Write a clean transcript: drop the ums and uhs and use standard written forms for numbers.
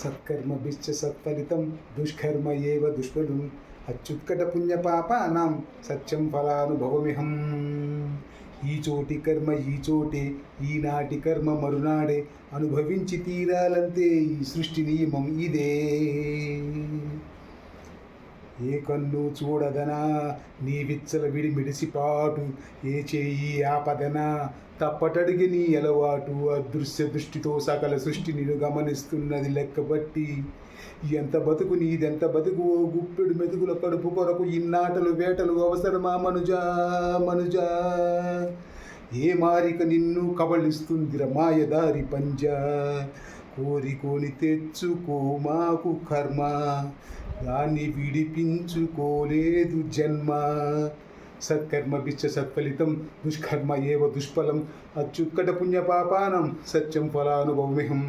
సత్కర్మభిశ్చ సత్ఫలితం దుష్కర్మ ఏవ దుష్ఫలం అత్యుత్కట పుణ్యపాపానాం సత్యం ఫలానుభవమిహం. ఈ చోటి కర్మ ఈ చోటే, ఈనాటి కర్మ మరునాడే, అనుభవించి తీరాలంతే, ఈ సృష్టి నియమం ఇదే. ఏ కన్ను చూడదనా నీ విచ్చల విడి మిడిసిపాటు, ఏ చేయి ఆపదనా తప్పటడిగి నీ అలవాటు. అదృశ్య దృష్టితో సకల సృష్టి నిన్ను గమనిస్తున్నది లెక్కబట్టి. ఎంత బతుకు నీదెంత బతుకు, ఓ గుప్పెడు మెతుకుల కడుపు కొరకు ఇన్నాటలు వేటలు అవసరమా మనుజా మనుజా. ఏ మారిక నిన్ను కబళిస్తుందిర మాయదారి పంజా. కోరికొని తెచ్చుకో మాకు కర్మ, దాన్ని విడిపించుకోలేదు జన్మ. సత్కర్మభిశ్చ సత్ఫలితం దుష్కర్మ ఏవ దుష్ఫలం అత్యుత్కట పుణ్యపాపానం సత్యం ఫలానుభవమిహం.